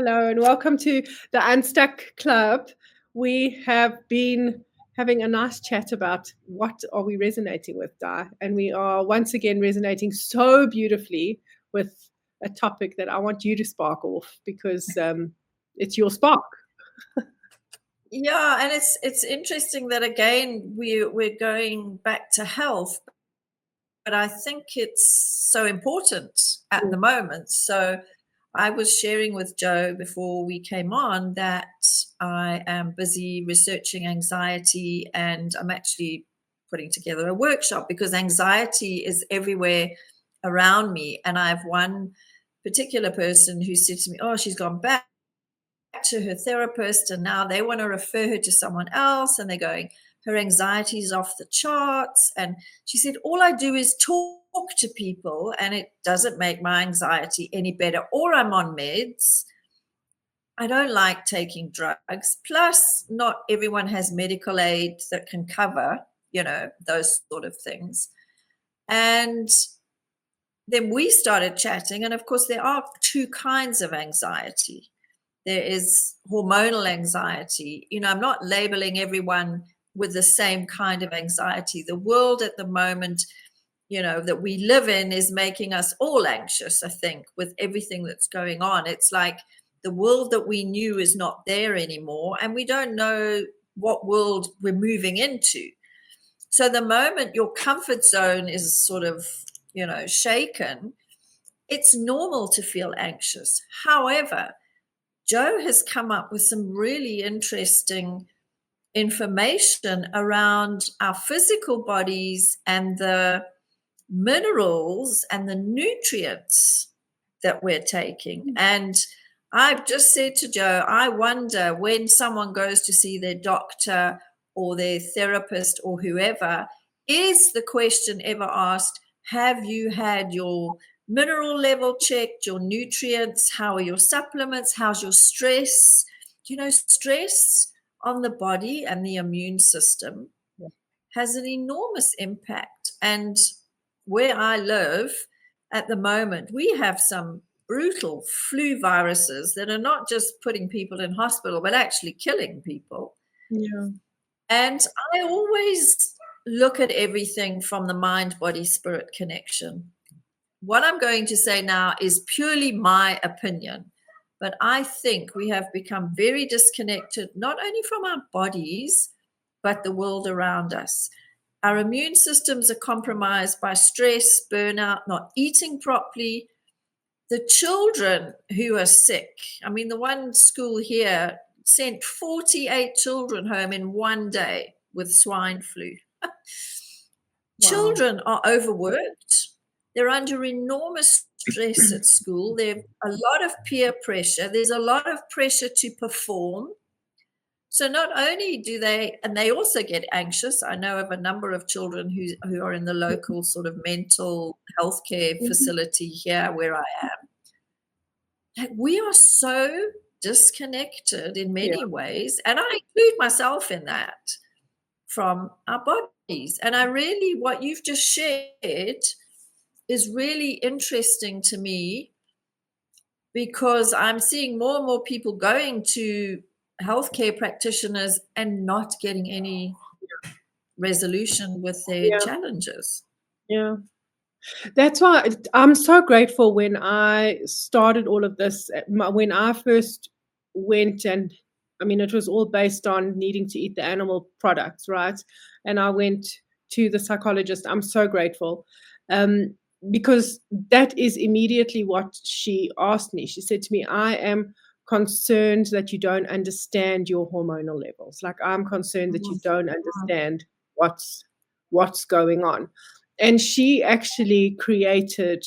Hello, and welcome to the Unstuck Club. We have been having a nice chat about what are we resonating with, Di, and we are once again resonating so beautifully with a topic that I want you to spark off because it's your spark. Yeah, and it's interesting that again we're going back to health, but I think it's so important at the moment. So I was sharing with Joe before we came on that I am busy researching anxiety, and I'm actually putting together a workshop because anxiety is everywhere around me. And I have one particular person who said to me, "Oh, she's gone back to her therapist and now they want to refer her to someone else, and they're going, her anxiety is off the charts." And she said, all I do is talk to people and it doesn't make my anxiety any better, or I'm on meds. I don't like taking drugs. Plus, not everyone has medical aid that can cover, those sort of things. And then we started chatting, and of course there are two kinds of anxiety. There is hormonal anxiety. I'm not labeling everyone with the same kind of anxiety. The world at the moment, that we live in is making us all anxious, I think, with everything that's going on. It's like the world that we knew is not there anymore, and we don't know what world we're moving into. So the moment your comfort zone is sort of, shaken, it's normal to feel anxious. However, Joe has come up with some really interesting information around our physical bodies and the minerals and the nutrients that we're taking. And I've just said to Joe, I wonder when someone goes to see their doctor or their therapist or whoever, is the question ever asked, have you had your mineral level checked, your nutrients, how are your supplements, how's your stress? Stress on the body and the immune system has an enormous impact. And where I live at the moment, we have some brutal flu viruses that are not just putting people in hospital, but actually killing people. Yeah. And I always look at everything from the mind, body, spirit connection. What I'm going to say now is purely my opinion, but I think we have become very disconnected, not only from our bodies, but the world around us. Our immune systems are compromised by stress, burnout, not eating properly. The children who are sick, the one school here sent 48 children home in one day with swine flu. Wow. Children are overworked. They're under enormous stress at school. There's a lot of peer pressure. There's a lot of pressure to perform. So not only do they, and they also get anxious. I know of a number of children who are in the local sort of mental health care facility here where I am. We are so disconnected in many ways, and I include myself in that, from our bodies. And what you've just shared is really interesting to me, because I'm seeing more and more people going to healthcare practitioners and not getting any resolution with their challenges. Yeah. That's why I'm so grateful when I started all of this. When I first went, and it was all based on needing to eat the animal products, right? And I went to the psychologist. I'm so grateful, because that is immediately what she asked me. She said to me, I am concerned that you don't understand your hormonal levels. Like, I'm concerned that you don't understand what's going on. And she actually created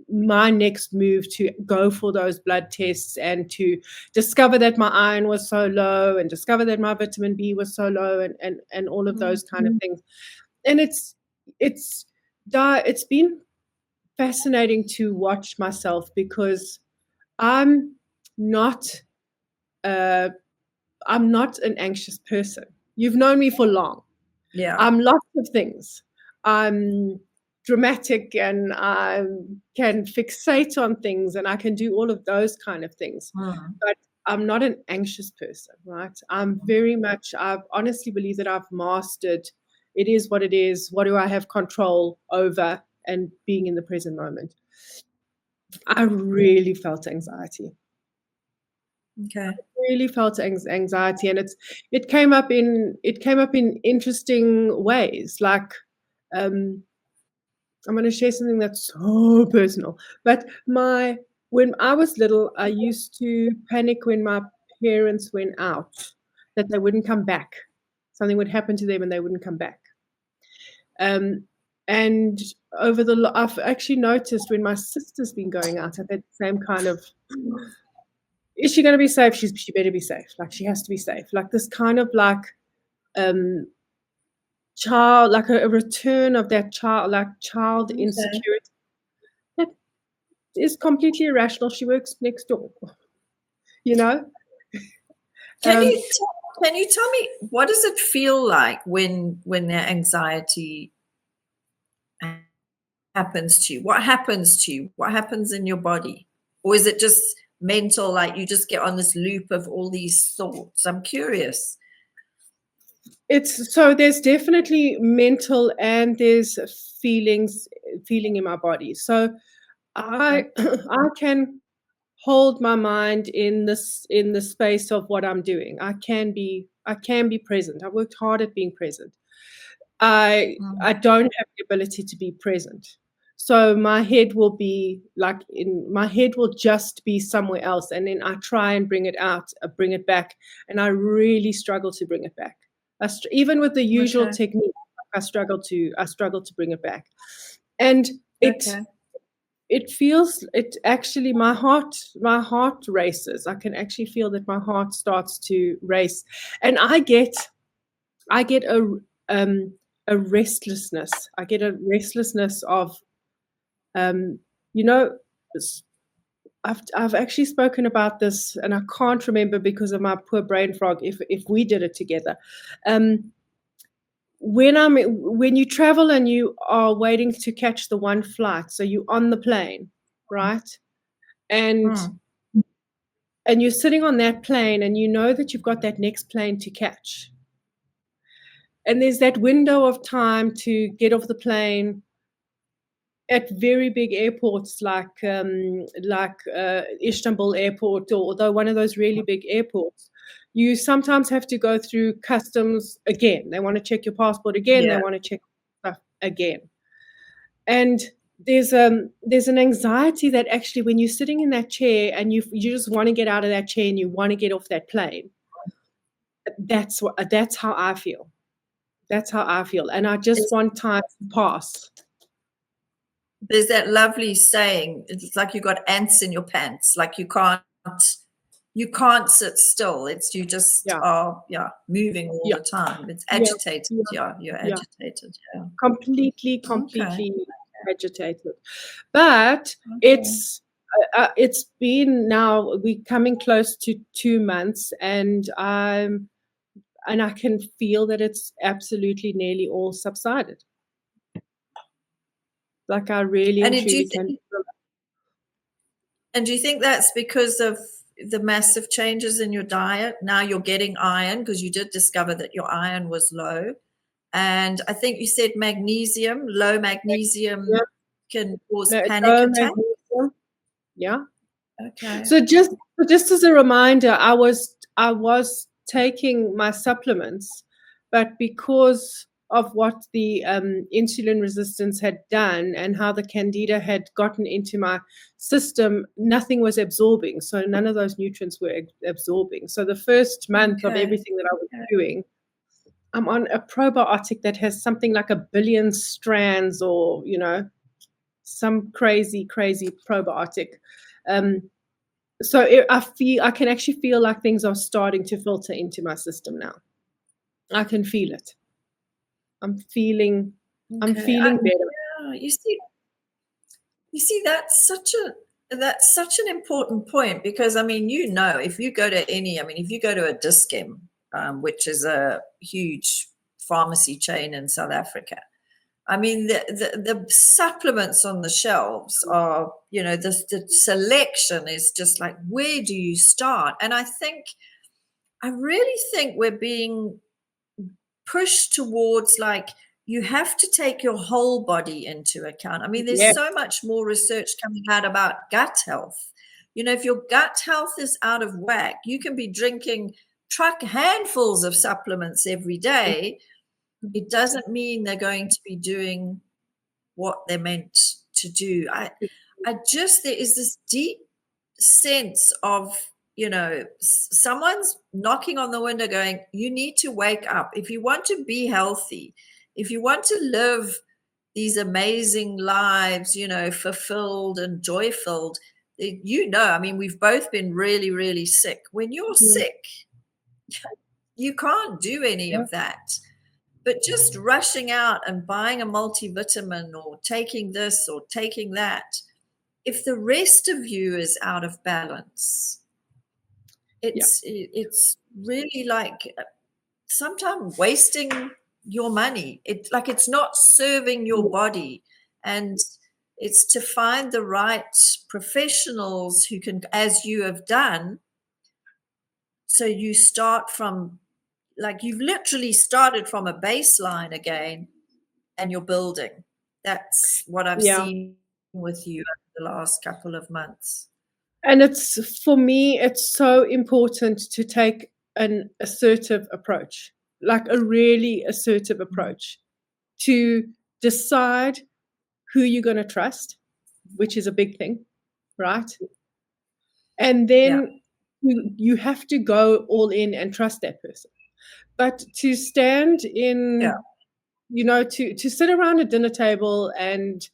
my next move to go for those blood tests and to discover that my iron was so low and discover that my vitamin B was so low and all of those kind of things. And it's been fascinating to watch myself, because I'm not an anxious person. You've known me for long. Yeah. I'm lots of things. I'm dramatic, and I can fixate on things, and I can do all of those kind of things. Mm. But I'm not an anxious person, right? I'm very much, I honestly believe that I've mastered it is what it is. What do I have control over? And being in the present moment. I really felt anxiety. Okay. Really felt anxiety, and it came up in interesting ways. Like, um, I'm going to share something that's so personal. But my when I was little, I used to panic when my parents went out, that they wouldn't come back. Something would happen to them and they wouldn't come back. Um, and I've actually noticed when my sister's been going out, I've had the same kind of, is she going to be safe? She better be safe. Like, she has to be safe. Like, this kind of like, um, child, like a return of that child Okay. insecurity that is completely irrational. She works next door, you know. Can Um, you can you tell me what does it feel like when the anxiety happens to you? What happens to you? What happens in your body? Or is it just mental, like you just get on this loop of all these thoughts? I'm curious. it's so there's definitely mental and there's feeling in my body. So I I can hold my mind in the space of what I'm doing. I can be present. I worked hard at being present. I Mm, don't have the ability to be present. So my head will just be somewhere else, and then I try and bring it back, and I really struggle to bring it back. Even with the usual okay, technique, I struggle to bring it back. And it okay. it feels it actually my heart races. I can actually feel that my heart starts to race, and I get um, a restlessness. I get a restlessness of, um, you know, s- I've actually spoken about this, and I can't remember because of my poor brain fog. If we did it together, um, when you travel and you are waiting to catch the one flight, so you're on the plane, right? And Mm, and you're sitting on that plane, and you know that you've got that next plane to catch, and there's that window of time to get off the plane at very big airports like Istanbul Airport, or although one of those really big airports, you sometimes have to go through customs again. They want to check your passport again. They yeah. want to check stuff again. And there's an anxiety that actually when you're sitting in that chair and you just want to get out of that chair and you want to get off that plane, that's how I feel. That's how I feel. And I just There's, want time to pass. there's that lovely saying, it's like you got ants in your pants, like you can't sit still. It's you just Yeah. are, yeah, moving all Yeah. the time. It's Yeah. agitated. Yeah. Yeah, you're Yeah. agitated. Yeah. Completely, Okay. completely agitated. But Okay. it's been now we're coming close to 2 months, and I can feel that it's absolutely nearly all subsided. Like, I really And and do you truly can think feel and do you think that's because of the massive changes in your diet? Now you're getting iron because you did discover that your iron was low. And I think you said magnesium, low that. magnesium Yeah, can cause no, panic no attacks. magnesium. Yeah. Okay. So just as a reminder, I was taking my supplements, but because of what the insulin resistance had done and how the candida had gotten into my system, nothing was absorbing. So none of those nutrients were absorbing. So the first month of Okay. everything that I was doing, I'm on a probiotic that has something like 1 billion strands, or some crazy, crazy probiotic. Um, so I can actually feel like things are starting to filter into my system now. I can feel it. I'm feeling I'm Okay. feeling better. Yeah, you see, that's such an important point because I mean, if you go to if you go to a Dischem, which is a huge pharmacy chain in South Africa, I mean, the supplements on the shelves are, the selection is just like, where do you start? And I really think we're being pushed towards, like, you have to take your whole body into account. I mean, there's Yeah. so much more research coming out about gut health. If your gut health is out of whack, you can be drinking truck handfuls of supplements every day. It doesn't mean they're going to be doing what they're meant to do. There is this deep sense of, someone's knocking on the window going, you need to wake up. If you want to be healthy, if you want to live these amazing lives, fulfilled and joy filled, I mean, we've both been really, really sick. When you're Mhm. sick, you can't do any Yeah. of that. But just rushing out and buying a multivitamin or taking this or taking that, if the rest of you is out of balance, Yeah. it's really like sometimes wasting your money. It's not serving your Yeah. body, and it's to find the right professionals who can, as you have done. So you start from, like, you've literally started from a baseline again, and you're building. That's what I've Yeah. seen with you over the last couple of months. And for me, it's so important to take an assertive approach, like a really assertive Mm. approach to decide who you're going to trust, which is a big thing, right? And Yeah, then you have to go all in and trust that person. But to stand yeah. in, to sit around a dinner table and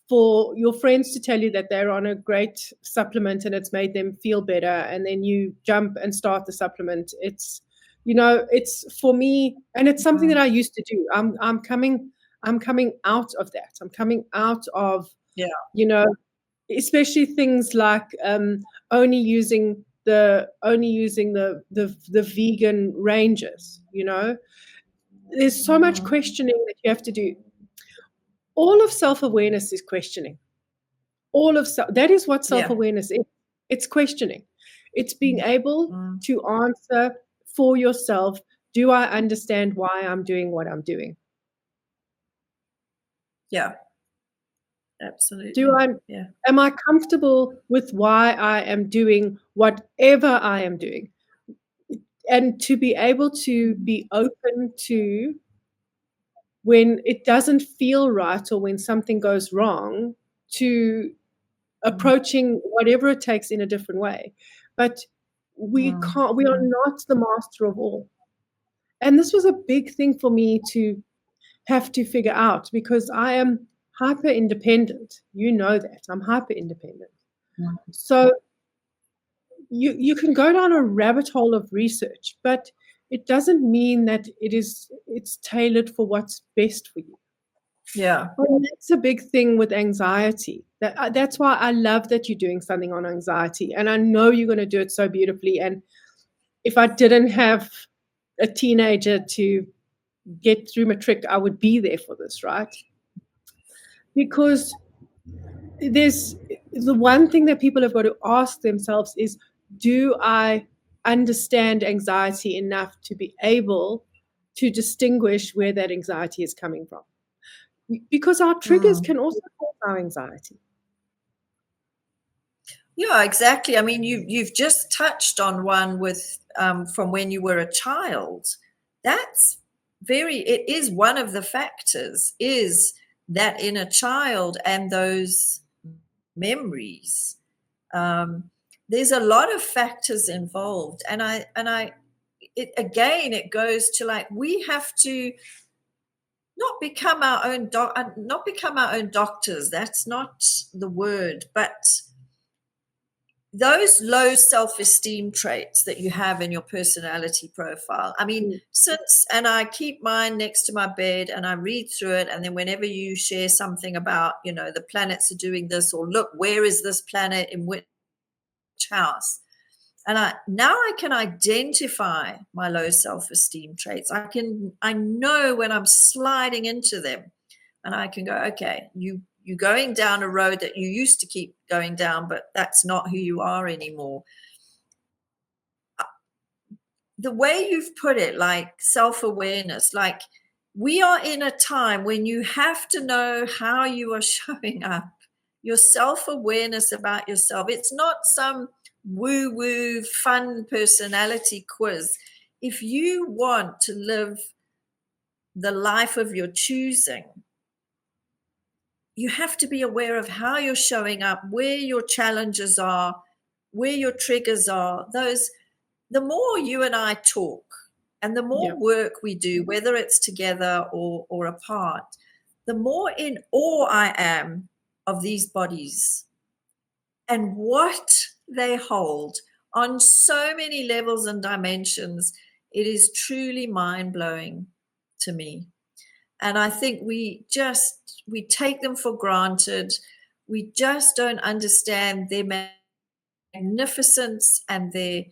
for your friends to tell you that they're on a great supplement and it's made them feel better, and then you jump and start the supplement. It's for me, and it's something that Mhm. I used to do. I'm coming out of that. I'm coming out of, Yeah. you know, especially things like only using the vegan ranges. There's so much Mhm. questioning that you have to do. All of self-awareness is questioning. That is what Yeah. self-awareness is. It's questioning. It's being Mm. able Mm. to answer for yourself, do I understand why I'm doing what I'm doing? Yeah, Do absolutely. I Yeah. am I comfortable with why I am doing whatever I am doing? And to be able to Mhm. be open to when it doesn't feel right or when something goes wrong, to Mm. approaching whatever it takes in a different way. But Mm. we are Mm. not the master of all. And this was a big thing for me to have to figure out because I am hyper independent. You know that. I'm hyper independent. Mm. So you can go down a rabbit hole of research, but it doesn't mean that it's tailored for what's best for you. Yeah. Well, that's a big thing with anxiety. That's why I love that you're doing something on anxiety, and I know you're going to do it so beautifully. And if I didn't have a teenager to get through matric, I would be there for this, right? Because there's the one thing that people have got to ask themselves is, do I understand anxiety enough to be able to distinguish where that anxiety is coming from? Because our triggers Mm. can also cause our anxiety. Yeah, exactly. I mean, you've just touched on one with, from when you were a child. That's it is one of the factors, is that inner child and those memories. Um, there's a lot of factors involved, and it goes to, like, we have to not become our own doctors. That's not the word, but those low self-esteem traits that you have in your personality profile. I mean, Mm, and I keep mine next to my bed and I read through it, and then whenever you share something about, the planets are doing this, or look, where is this planet in which house, and I can identify my low self-esteem traits. I know when I'm sliding into them. and I can go, okay, you're going down a road that you used to keep going down, but that's not who you are anymore. The way you've put it, like self-awareness, like we are in a time when you have to know how you are showing up, your self-awareness about yourself. It's not some woo-woo fun personality quiz. If you want to live the life of your choosing, you have to be aware of how you're showing up, where your challenges are, where your triggers are. The more you and I talk and the more Yeah. work we do, whether it's together or apart, the more in awe I am of these bodies and what they hold on so many levels and dimensions. It is truly mind-blowing to me. And I think we take them for granted. We just don't understand their magnificence and their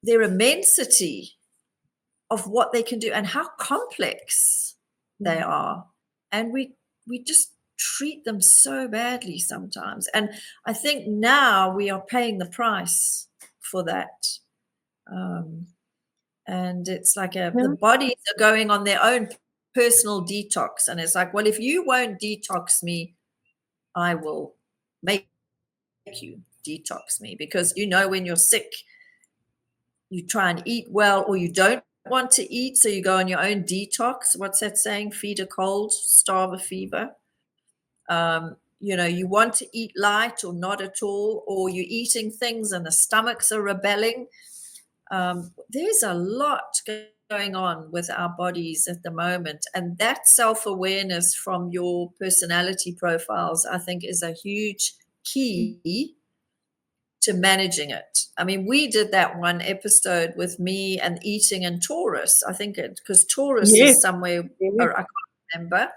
immensity of what they can do and how complex they are. And we just treat them so badly sometimes. And I think now we are paying the price for that. And it's like Yeah. the bodies are going on their own personal detox. And it's like, well, if you won't detox me, I will make you detox me, because when you're sick, you try and eat well, or you don't want to eat, so you go on your own detox. What's that saying? Feed a cold, starve a fever. You want to eat light or not at all, or you're eating things and the stomachs are rebelling. There's a lot going on with our bodies at the moment, and that self-awareness from your personality profiles, I think, is a huge key to managing it. I mean, we did that one episode with me and eating and Taurus. I think because Taurus Yes. is somewhere, Yes. or I can't remember.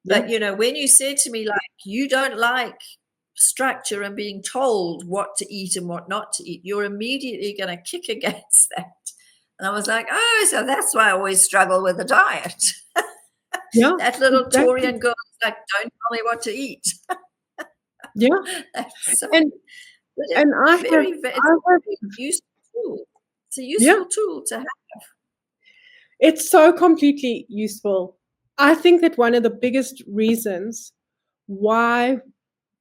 Yeah. But when you said to me, like, you don't like structure and being told what to eat and what not to eat, you're immediately going to kick against that. And I was like, oh, so that's why I always struggle with the diet. Yeah. That little Exactly. Taurian girl is like, don't tell me what to eat. Yeah. That's so, And but it's and I have it's I a have very useful tool. It's a yeah, useful tool to have. it's so completely useful. I think that one of the biggest reasons why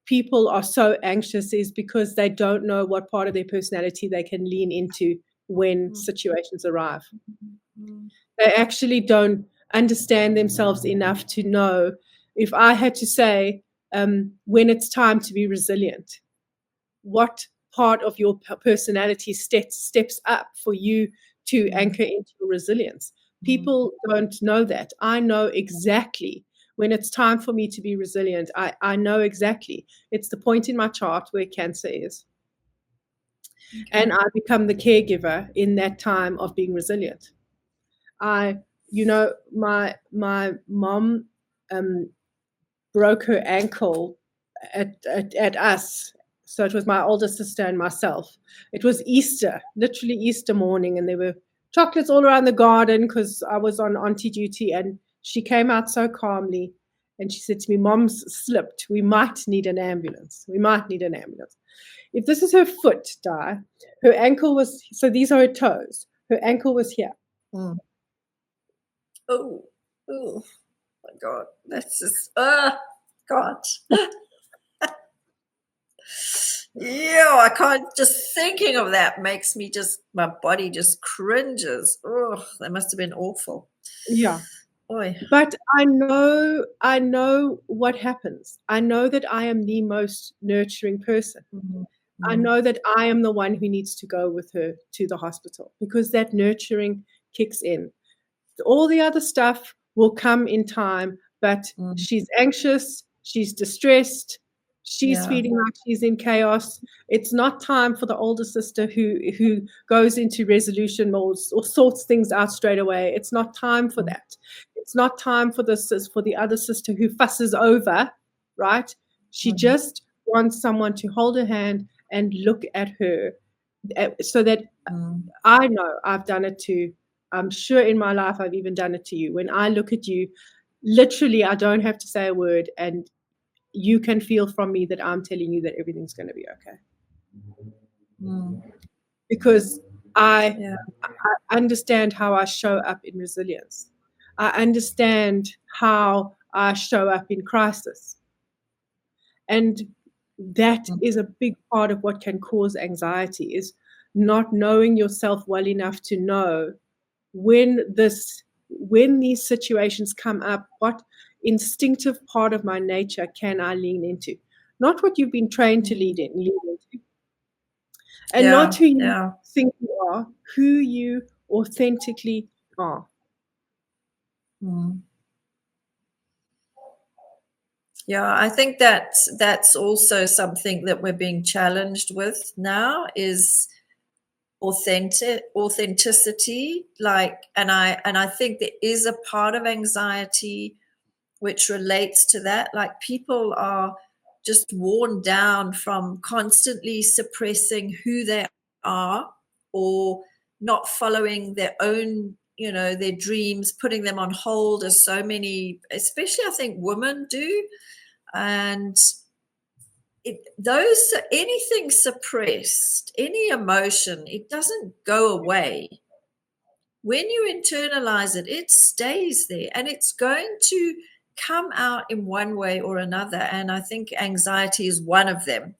people are so anxious is because they don't know what part of their personality they can lean into when situations arrive. Mm. They actually don't understand themselves enough to know. If I had to say, when it's time to be resilient, what part of your personality steps up for you to anchor into your resilience? People don't know that. I know exactly when it's time for me to be resilient. I know exactly. It's the point in my chart where Cancer is. And I become the caregiver in that time of being resilient. My mom broke her ankle at us. So it was my older sister and myself. It was Easter, literally Easter morning, and there were chocolates all around the garden because I was on auntie duty. And she came out so calmly and she said to me, "Mom's slipped. We might need an ambulance. We might need an ambulance." If this is her foot, Di, her ankle was, so these are her toes. Her ankle was here. Mm. Oh, my God. That's just, God. Yeah, I can't, just thinking of that makes me my body just cringes. Oh, that must have been awful. Yeah. Boy. But I know what happens. I know that I am the most nurturing person. I know that I am the one who needs to go with her to the hospital because that nurturing kicks in. All the other stuff will come in time, but she's anxious, she's distressed, she's Yeah. feeling like she's in chaos. It's not time for the older sister who goes into resolution modes or sorts things out straight away. It's not time for that. It's not time for the other sister who fusses over, right? She just wants someone to hold her hand and look at her, so that I know I've done it too. I'm sure in my life I've even done it to you. When I look at you, literally, I don't have to say a word, and you can feel from me that I'm telling you that everything's gonna be okay. Mm. Because I Yeah. I understand how I show up in resilience. I understand how I show up in crisis. And that Mm. is a big part of what can cause anxiety is not knowing yourself well enough to know when these situations come up, what instinctive part of my nature can I lean into? Not what you've been trained to Mm. lean into, and not Yeah. who you Yeah. think you are, who you authentically are. Mm. Yeah, I think that's also something that we're being challenged with now is authenticity. Like, and I think there is a part of anxiety which relates to that. Like people are just worn down from constantly suppressing who they are or not following their own, their dreams, putting them on hold as so many, especially I think women do. And those anything suppressed, any emotion, it doesn't go away. When you internalize it, it stays there and it's going to come out in one way or another. And I think anxiety is one of them.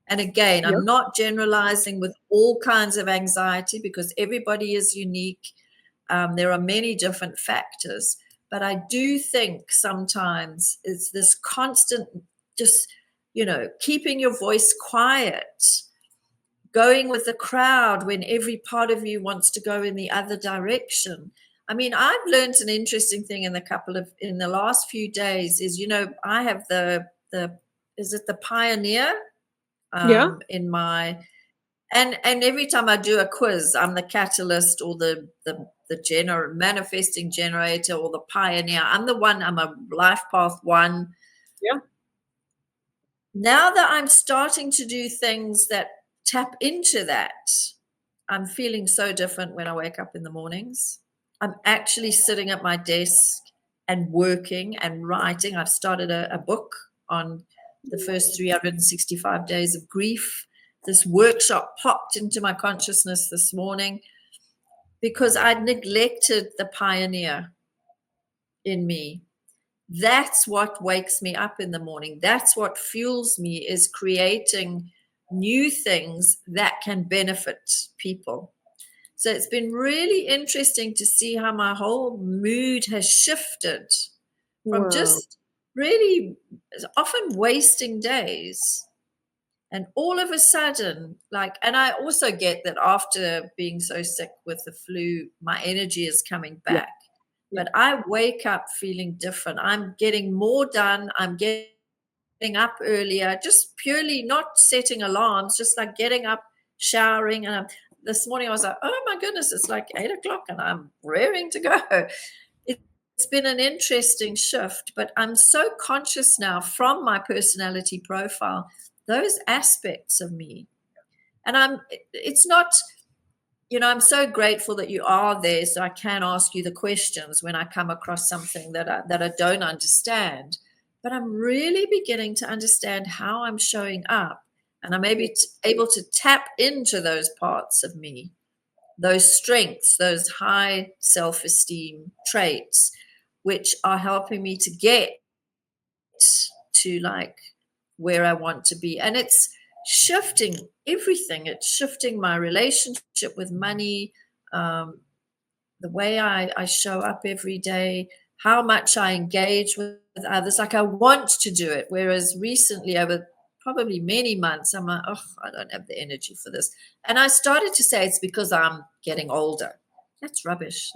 And again, Yeah. I'm not generalizing with all kinds of anxiety because everybody is unique. There are many different factors, but I do think sometimes it's this constant, just, keeping your voice quiet, going with the crowd when every part of you wants to go in the other direction. I mean, I've learned an interesting thing in the last few days is, I have the is it the Pioneer Yeah. in my and every time I do a quiz, I'm the catalyst or the manifesting generator or the pioneer. I'm a life path one. Yeah. Now that I'm starting to do things that tap into that, I'm feeling so different when I wake up in the mornings. I'm actually sitting at my desk and working and writing. I've started a book on the first 365 days of grief. This workshop popped into my consciousness this morning because I'd neglected the pioneer in me. That's what wakes me up in the morning. That's what fuels me is creating new things that can benefit people. So it's been really interesting to see how my whole mood has shifted from Wow. just really often wasting days. And all of a sudden, and I also get that after being so sick with the flu, my energy is coming Yeah. back. Yeah. But I wake up feeling different. I'm getting more done. I'm getting up earlier, just purely not setting alarms, just like getting up, showering. And this morning I was like, oh my goodness, it's like 8 o'clock and I'm raring to go. It's been an interesting shift, but I'm so conscious now from my personality profile, those aspects of me. And it's not, I'm so grateful that you are there so I can ask you the questions when I come across something that I don't understand. But I'm really beginning to understand how I'm showing up, and I'm able to tap into those parts of me, those strengths, those high self-esteem traits, which are helping me to get to like where I want to be. And it's shifting everything. It's shifting my relationship with money, the way I show up every day, how much I engage with others. Like I want to do it. Whereas recently, over probably many months, I'm like, oh, I don't have the energy for this. And I started to say it's because I'm getting older. That's rubbish.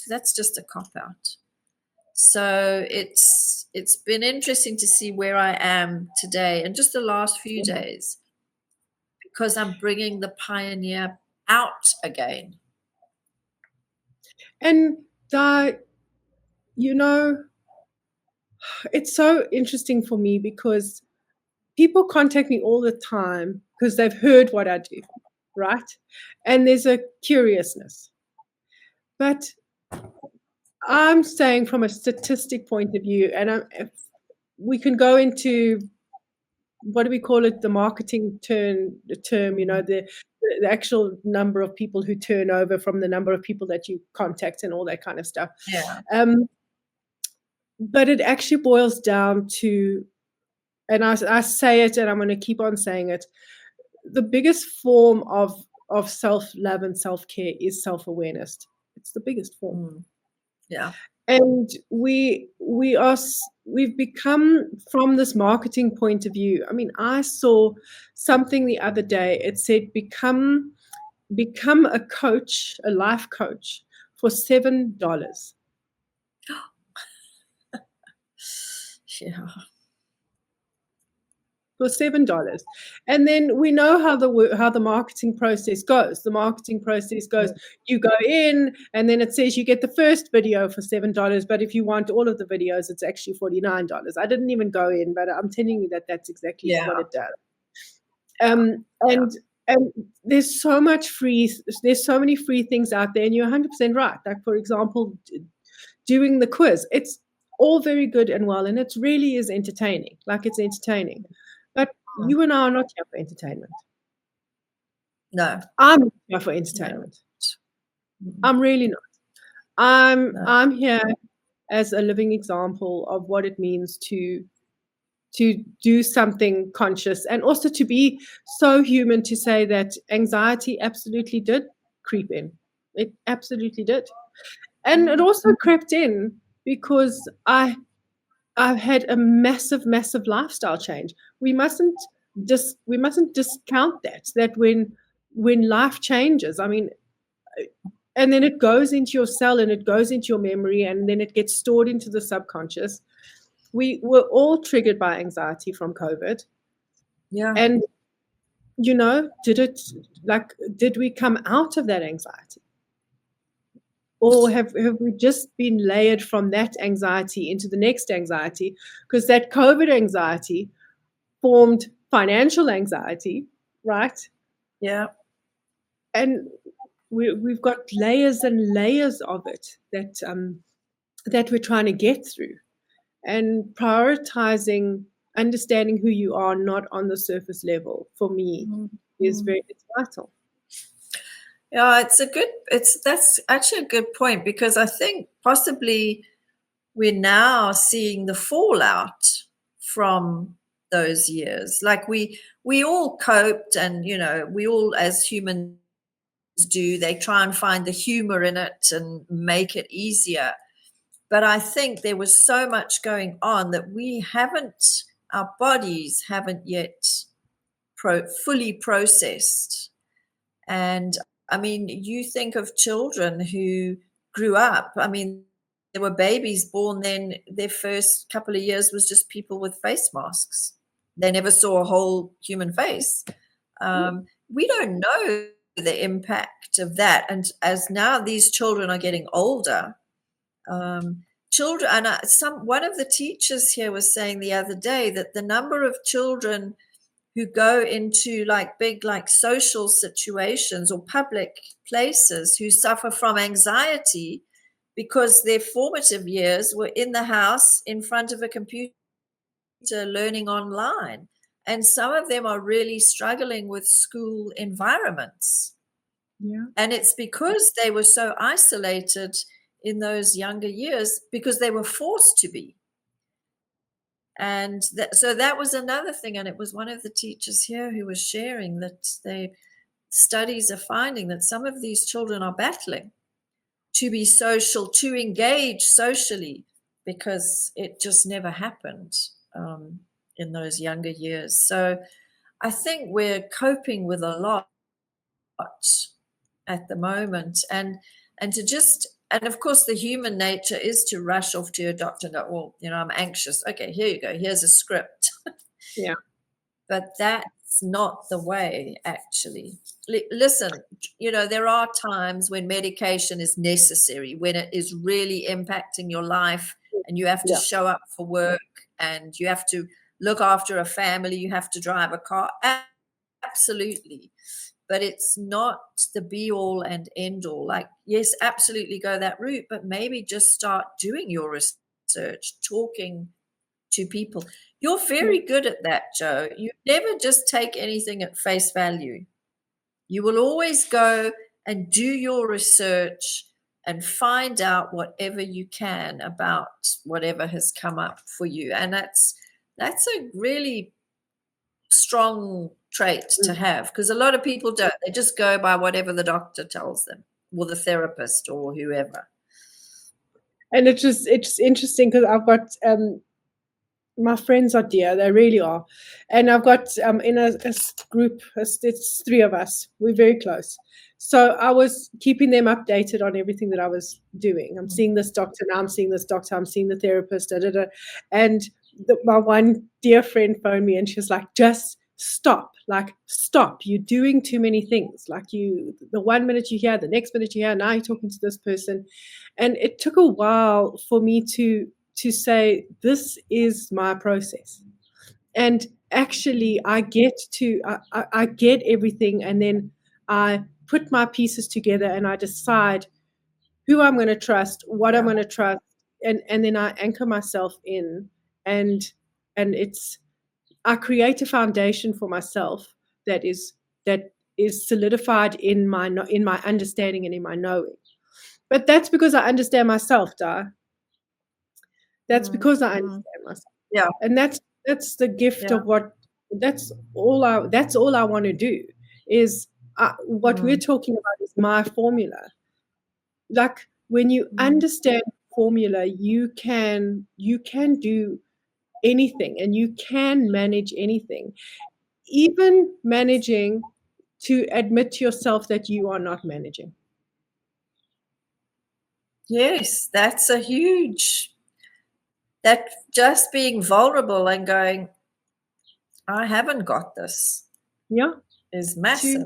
That's just a cop out. So it's been interesting to see where I am today and just the last few days because I'm bringing the pioneer out again. And that, you know, it's so interesting for me because people contact me all the time because they've heard what I do, right? And there's a curiousness. But I'm saying from a statistic point of view, and if we can go into, what do we call it? The marketing term, Mm. the actual number of people who turn over from the number of people that you contact and all that kind of stuff. Yeah. Um, but it actually boils down to, and I say it, and I'm going to keep on saying it. The biggest form of self love and self care is self awareness. It's the biggest form. Mm. Yeah. And we've become, from this marketing point of view. I mean, I saw something the other day. It said, become a coach, a life coach, for $7. Yeah. For $7. And then we know how the marketing process goes. The marketing process goes, you go in, and then it says you get the first video for $7, but if you want all of the videos, it's actually $49. I didn't even go in, but I'm telling you that that's exactly Yeah. what it does. Yeah. Yeah. And there's so many free things out there, and you're 100% right. Like, for example, doing the quiz. It's all very good and well, and it really is entertaining. Like, it's entertaining. But Mm. you and I are not here for entertainment. No. I'm not here for No. entertainment. Mm. I'm really not. No. I'm here as a living example of what it means to do something conscious, and also to be so human to say that anxiety absolutely did creep in. It absolutely did. And it Mm. also crept in because I've had a massive, massive lifestyle change. We mustn't we mustn't discount that when life changes, I mean, and then it goes into your cell, and it goes into your memory, and then it gets stored into the subconscious. We were all triggered by anxiety from COVID. Yeah. And did we come out of that anxiety? Or have we just been layered from that anxiety into the next anxiety? Because that COVID anxiety formed financial anxiety, right? Yeah. And we've got layers and layers of it that we're trying to get through. And prioritizing understanding who you are, not on the surface level, for me, Mm. is Mm. it's vital. Yeah, that's actually a good point, because I think possibly we're now seeing the fallout from those years. Like we all coped, and we all, as humans do, they try and find the humor in it and make it easier. But I think there was so much going on that our bodies haven't yet fully processed. And I mean, you think of children who grew up. I mean, there were babies born then, their first couple of years was just people with face masks. They never saw a whole human face. We don't know the impact of that. And as now these children are getting older, children, and one of the teachers here was saying the other day that the number of children who go into like big, like social situations or public places, who suffer from anxiety because their formative years were in the house in front of a computer learning online. And some of them are really struggling with school environments. Yeah. And it's because they were so isolated in those younger years, because they were forced to be. And so that was another thing. And it was one of the teachers here who was sharing that studies are finding that some of these children are battling to be social, to engage socially, because it just never happened in those younger years. So I think we're coping with a lot at the moment. And of course the human nature is to rush off to your doctor and go, well, I'm anxious. Okay, here you go. Here's a script. Yeah. But that's not the way, actually. Listen, there are times when medication is necessary, when it is really impacting your life, and you have to Yeah. show up for work, and you have to look after a family, you have to drive a car. Absolutely. but it's not the be all and end all. Like, yes, absolutely go that route, but maybe just start doing your research, talking to people. You're very good at that, Joe. You never just take anything at face value. You will always go and do your research and find out whatever you can about whatever has come up for you. And that's a really strong trait to have, because a lot of people don't. They just go by whatever the doctor tells them, or the therapist, or whoever. And it's interesting because I've got my friends are dear, they really are. And I've got in a group, it's three of us, we're very close. So I was keeping them updated on everything that I was doing. I'm seeing this doctor now, I'm seeing this doctor, I'm seeing the therapist, da, da, da. And my one dear friend phoned me and she was like, just stop, like stop, you're doing too many things. Like the 1 minute you hear, the next minute you hear, now you're talking to this person. And it took a while for me to say, this is my process. And actually I get everything, and then I put my pieces together and I decide who I'm going to trust, what I'm going to trust, and then I anchor myself in, and I create a foundation for myself that is solidified in my understanding and in my knowing. But that's because I understand myself, Di. That's because I understand myself. Yeah. And that's the gift of that's all I want to do is what we're talking about is my formula. Like when you understand formula, you can do anything and you can manage anything, even managing to admit to yourself that you are not managing. Yes, that's a huge, that just being vulnerable and going, I haven't got this. Yeah. Is massive.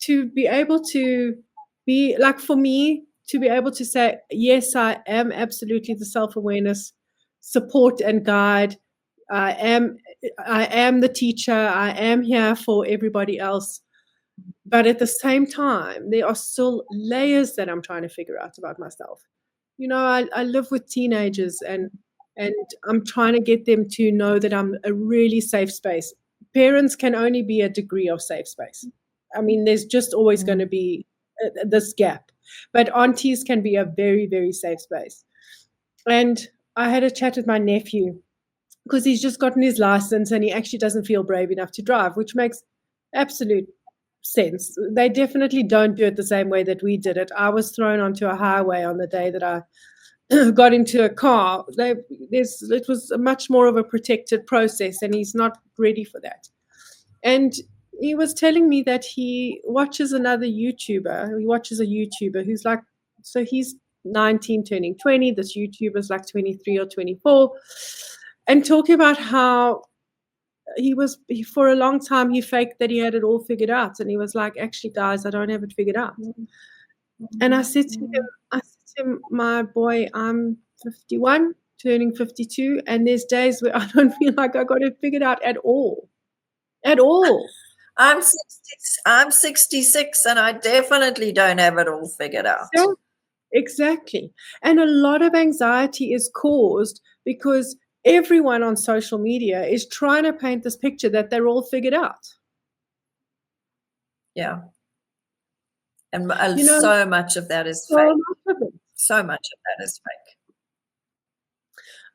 To be able to be like, for me, to be able to say, yes, I am absolutely the self-awareness support and guide. I am the teacher. I am here for everybody else. But at the same time, there are still layers that I'm trying to figure out about myself. I live with teenagers, and I'm trying to get them to know that I'm a really safe space. Parents can only be a degree of safe space. I mean, there's just always going to be this gap. But aunties can be a very, very safe space. And I had a chat with my nephew because he's just gotten his license and he actually doesn't feel brave enough to drive, which makes absolute sense. They definitely don't do it the same way that we did it. I was thrown onto a highway on the day that I got into a car. It was a much more of a protected process, and he's not ready for that. And he was telling me that he watches another YouTuber. He watches a YouTuber who's like, so he's 19 turning 20. This YouTuber's like 23 or 24. And talking about how for a long time, he faked that he had it all figured out. And he was like, actually, guys, I don't have it figured out. And I said to him, my boy, I'm 51, turning 52. And there's days where I don't feel like I got it figured out at all. At all. I'm 66 and I definitely don't have it all figured out. Exactly. And a lot of anxiety is caused because everyone on social media is trying to paint this picture that they're all figured out. Yeah. And so much of that is fake. So much of that is fake.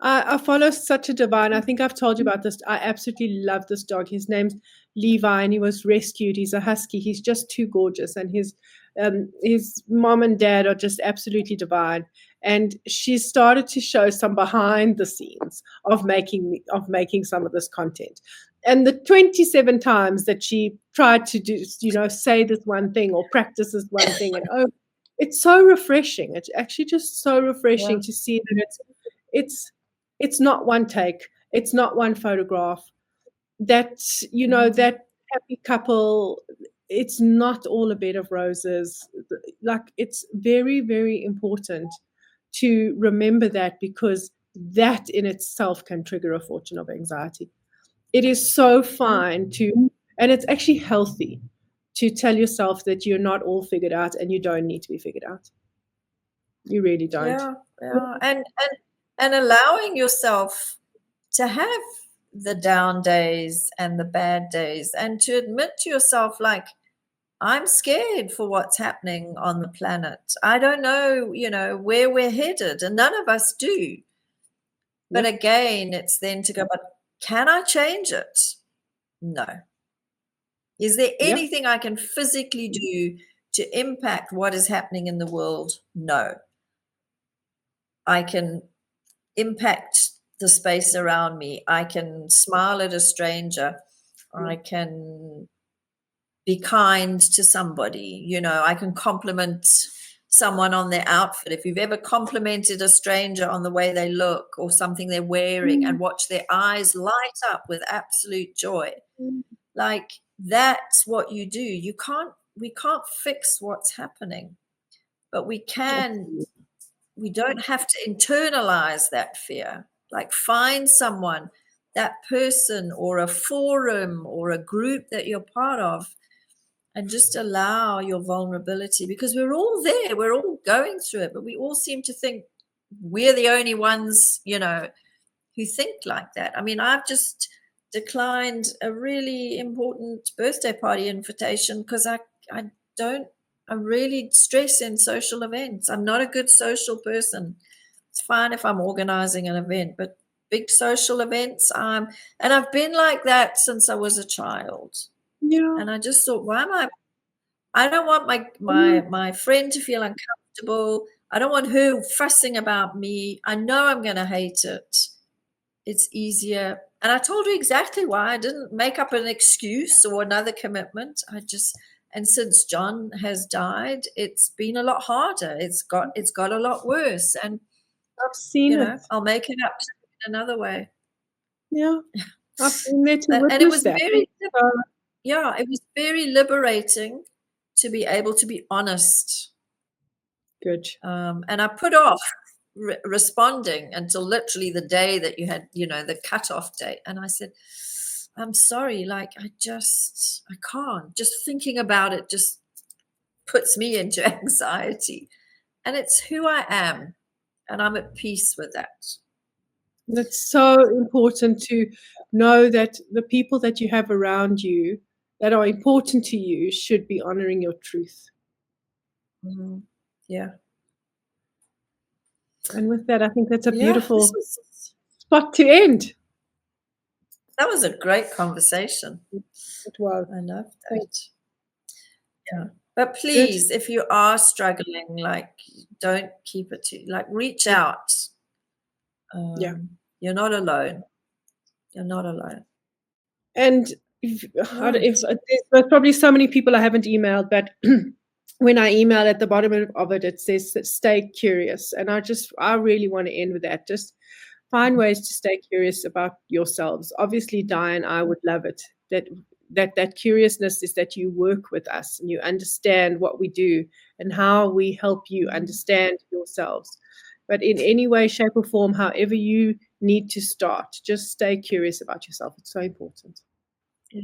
I follow such a divine. I think I've told you about this. I absolutely love this dog. His name's Levi, and he was rescued. He's a husky. He's just too gorgeous, and his mom and dad are just absolutely divine. And she started to show some behind the scenes of making some of this content. And the 27 times that she tried to do, say this one thing or practice this one thing, and it's so refreshing. It's actually just so refreshing to see that it's not one take, it's not one photograph. That that happy couple, it's not all a bed of roses. Like, it's very, very important to remember that, because that in itself can trigger a fortune of anxiety. It is so fine to And it's actually healthy to tell yourself that you're not all figured out and you don't need to be figured out. You really don't. Yeah, yeah, and allowing yourself to have the down days and the bad days, and to admit to yourself, like, I'm scared for what's happening on the planet. I don't know, where we're headed, and none of us do. But Yep. again, it's then to go, but can I change it? No. Is there Yep. anything I can physically do to impact what is happening in the world? No. I can impact the space around me. I can smile at a stranger. I can be kind to somebody. I can compliment someone on their outfit. If you've ever complimented a stranger on the way they look or something they're wearing and Mm. watch their eyes light up with absolute joy, Mm. like, that's what you do. We can't fix what's happening, but Absolutely. we don't have to internalize that fear. Like, find someone, that person or a forum or a group that you're part of, and just allow your vulnerability, because we're all there, we're all going through it, but we all seem to think we're the only ones, who think like that. I mean, I've just declined a really important birthday party invitation because I don't, I really stress in social events. I'm not a good social person. It's fine if I'm organizing an event, but big social events, and I've been like that since I was a child. Yeah. And I just thought, why am I don't want my Mm. my friend to feel uncomfortable. I don't want her fussing about me. I know I'm going to hate it. It's easier. And I told her exactly why. I didn't make up an excuse or another commitment. And since John has died, it's been a lot harder. It's got a lot worse. And I've seen it. I'll make it up to him in another way. Yeah. I've been there to And it witness was that. very, So yeah, it was very liberating to be able to be honest. good. And I put off responding until literally the day that you had, the cutoff date. And I said, I'm sorry, like, I can't. Just thinking about it just puts me into anxiety. And it's who I am. And I'm at peace with that. It's so important to know that the people that you have around you that are important to you should be honoring your truth. Mhm. Yeah. And with that, I think that's a Yeah. beautiful spot to end. That was a great conversation. It was. I love Thank that. Yeah. But good. please, if you are struggling, like, don't keep it to, like, reach out. Yeah. You're not alone. You're not alone. And if Right. there's probably so many people I haven't emailed, but when I email at the bottom of it, it says stay curious. And I really want to end with that. Just find ways to stay curious about yourselves. Obviously, Di and I would love it. That curiousness is that you work with us and you understand what we do and how we help you understand yourselves. But in any way, shape, or form, however you need to start, just stay curious about yourself. It's so important. Yeah.